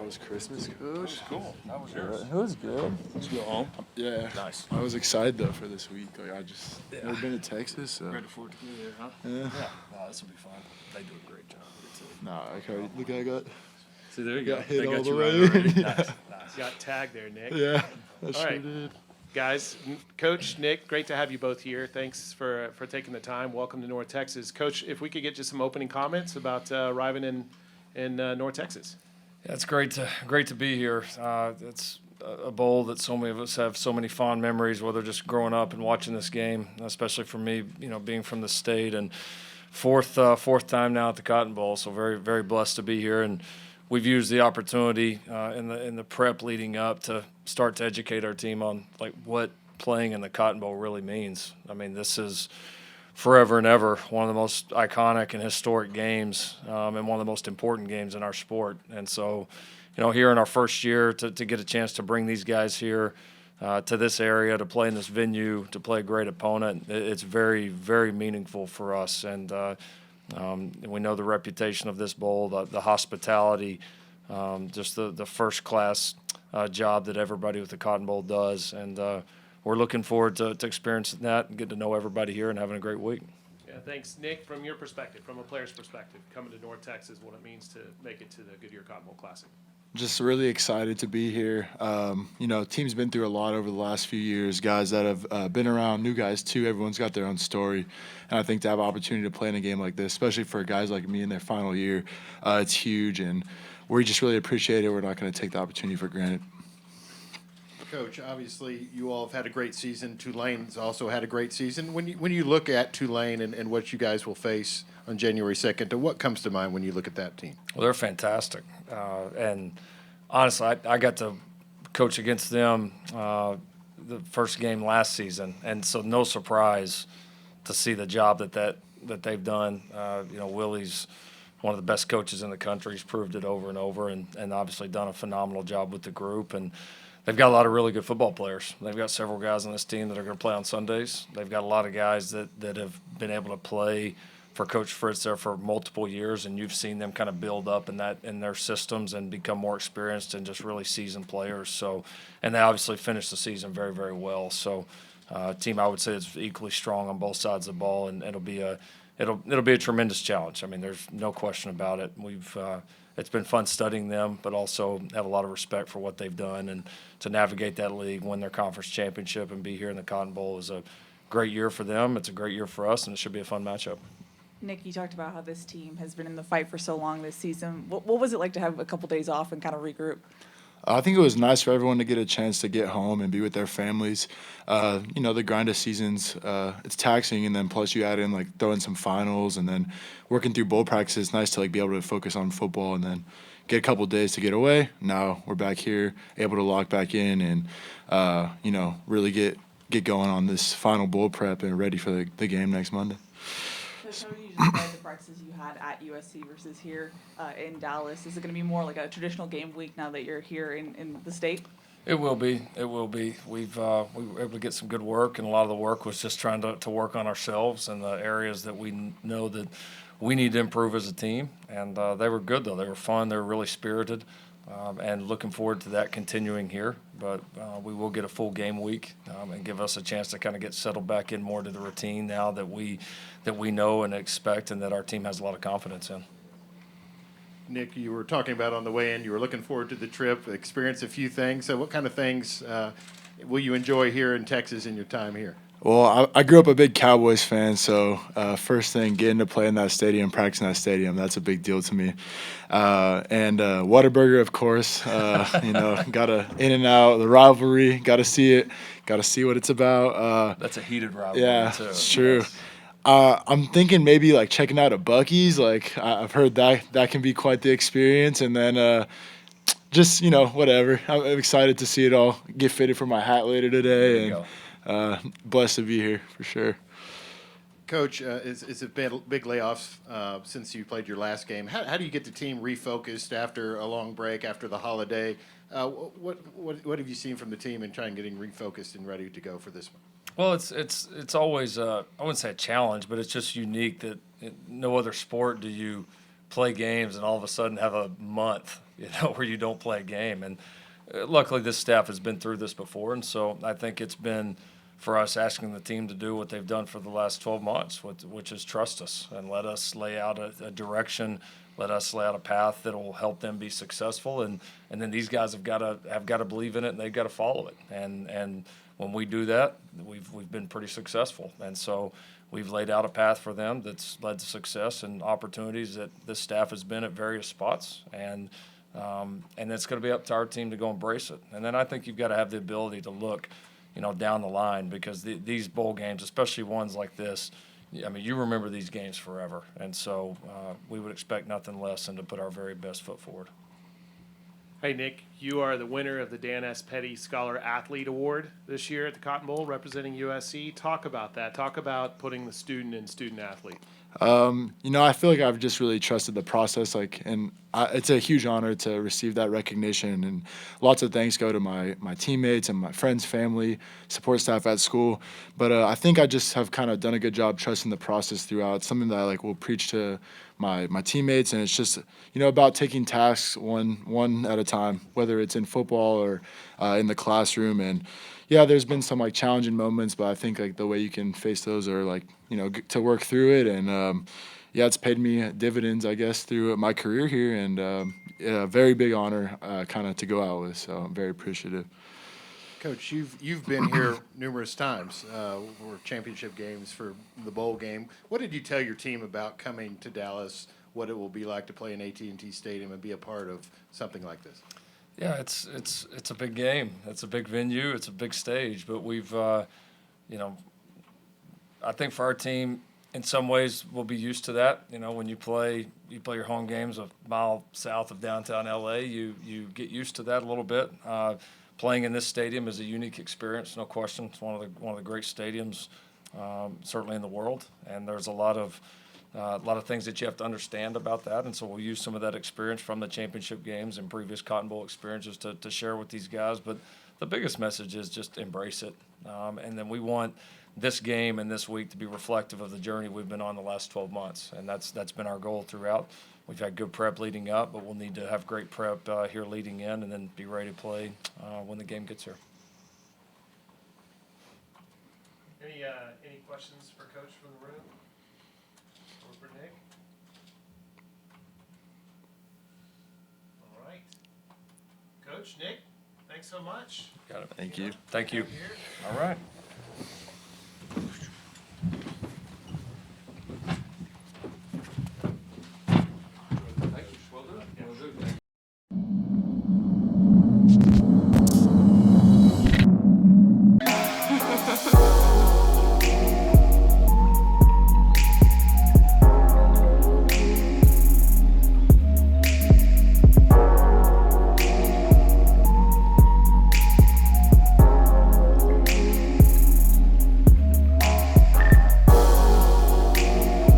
was Christmas, Coach. Cool. How was yours? It was good. Did you go home? Yeah. Nice. I was excited though for this week. Like I just never been to Texas, so Ready for it to be there, huh? yeah. Oh, this will be fun. They do a great job with it too. Nah, I already look. I got See, there you go. hit They all got the you way right already. in. Nice. Got tagged there, Nick. yeah. I All sure right. did. Guys, Coach, Nick, great to have you both here. Thanks for taking the time. Welcome to North Texas. Coach, if we could get just some opening comments about arriving in North Texas. Yeah, it's great to be here. It's a bowl that so many of us have so many fond memories, whether just growing up and watching this game, especially for me, being from the state, and fourth time now at the Cotton Bowl. So very, very blessed to be here, and we've used the opportunity in the prep leading up to start to educate our team on like what playing in the Cotton Bowl really means. I mean, this is forever and ever one of the most iconic and historic games, and one of the most important games in our sport. And so, here in our first year to get a chance to bring these guys here to this area, to play in this venue, to play a great opponent, it's very, very meaningful for us. And we know the reputation of this bowl, the hospitality, just the first-class job that everybody with the Cotton Bowl does. And we're looking forward to experiencing that and getting to know everybody here and having a great week. Yeah, thanks, Nick. From your perspective, from a player's perspective, coming to North Texas, what it means to make it to the Goodyear Cotton Bowl Classic. Just really excited to be here. Team's been through a lot over the last few years. Guys that have been around, new guys too. Everyone's got their own story, and I think to have an opportunity to play in a game like this, especially for guys like me in their final year, it's huge, and we just really appreciate it. We're not going to take the opportunity for granted. Coach, obviously you all have had a great season. Tulane's also had a great season. When you look at Tulane and what you guys will face on January 2nd, what comes to mind when you look at that team? Well, they're fantastic. And honestly, I got to coach against them the first game last season. And so no surprise to see the job that they've done. Willie's one of the best coaches in the country. He's proved it over and over, and obviously done a phenomenal job with the group. And they've got a lot of really good football players. They've got several guys on this team that are going to play on Sundays. They've got a lot of guys that have been able to play for Coach Fritz there for multiple years, and you've seen them kind of build up in their systems and become more experienced and just really seasoned players. So, and they obviously finished the season very, very well. So, team I would say is equally strong on both sides of the ball, and it'll be a tremendous challenge. I mean, there's no question about it. It's been fun studying them, but also have a lot of respect for what they've done, and to navigate that league, win their conference championship, and be here in the Cotton Bowl is a great year for them. It's a great year for us, and it should be a fun matchup. Nick, you talked about how this team has been in the fight for so long this season. What was it like to have a couple days off and kind of regroup? I think it was nice for everyone to get a chance to get home and be with their families. The grind of seasons, it's taxing, and then plus you add in like throwing some finals and then working through bowl practice. It's nice to like be able to focus on football and then get a couple days to get away. Now we're back here, able to lock back in and really get going on this final bowl prep and ready for the game next Monday. So how would you describe the practices you had at USC versus here in Dallas? Is it going to be more like a traditional game week now that you're here in the state? It will be. We were able to get some good work, and a lot of the work was just trying to work on ourselves and the areas that we know that we need to improve as a team. And they were good, though. They were fun. They were really spirited, and looking forward to that continuing here. But we will get a full game week and give us a chance to kind of get settled back in more to the routine now that we know and expect, and that our team has a lot of confidence in. Nick, you were talking about on the way in, you were looking forward to the trip, experience a few things. So what kind of things will you enjoy here in Texas in your time here? Well, I grew up a big Cowboys fan, so first thing, getting to play in that stadium, practice in that stadium, that's a big deal to me. And Whataburger, of course, got to in and out, the rivalry, got to see it, got to see what it's about. That's a heated rivalry, yeah, too. it's true. I'm thinking maybe like checking out a Buc-ee's. Like I've heard that can be quite the experience, and then just whatever. I'm excited to see it all. Get fitted for my hat later today, and blessed to be here for sure. Coach, it's been big layoffs since you played your last game. How do you get the team refocused after a long break, after the holiday? What have you seen from the team in trying getting refocused and ready to go for this one? Well, it's always I wouldn't say a challenge, but it's just unique that in no other sport do you play games and all of a sudden have a month where you don't play a game. And luckily, this staff has been through this before, and so I think it's been for us asking the team to do what they've done for the last 12 months, which is trust us and let us lay out a direction, let us lay out a path that will help them be successful, and then these guys have got to believe in it and they've got to follow it. And when we do that, we've been pretty successful, and so we've laid out a path for them that's led to success and opportunities that this staff has been at various spots, and it's going to be up to our team to go embrace it. And then I think you've got to have the ability to look, down the line, because these bowl games, especially ones like this, I mean, you remember these games forever. And so we would expect nothing less than to put our very best foot forward. Hey, Nick, you are the winner of the Dan S. Petty Scholar Athlete Award this year at the Cotton Bowl, representing USC. Talk about that. Talk about putting the student in student athlete. I feel like I've just really trusted the process, it's a huge honor to receive that recognition, and lots of thanks go to my teammates and my friends, family, support staff at school. But I think I just have kind of done a good job trusting the process throughout. It's something that I will preach to my teammates, and it's just about taking tasks one at a time, whether it's in football or in the classroom. And yeah, there's been some challenging moments, but I think the way you can face those are to work through it. And it's paid me dividends, I guess, through my career here, and a very big honor kind of to go out with. So I'm very appreciative. Coach, you've been here numerous times for championship games, for the bowl game. What did you tell your team about coming to Dallas? What it will be like to play in AT&T Stadium and be a part of something like this? Yeah, it's a big game. It's a big venue. It's a big stage. But we've, I think for our team, in some ways, we'll be used to that. When you play your home games a mile south of downtown LA, you get used to that a little bit. Playing in this stadium is a unique experience, no question. It's one of the great stadiums, certainly in the world. And there's a lot of things that you have to understand about that, and so we'll use some of that experience from the championship games and previous Cotton Bowl experiences to share with these guys. But the biggest message is just embrace it, and then we want this game and this week to be reflective of the journey we've been on the last 12 months, and that's been our goal throughout. We've had good prep leading up, but we'll need to have great prep here leading in, and then be ready to play when the game gets here. Any questions for Coach from the room? For Nick? All right. Coach, Nick, thanks so much. Got it. Thank you. Thank you. Here. All right.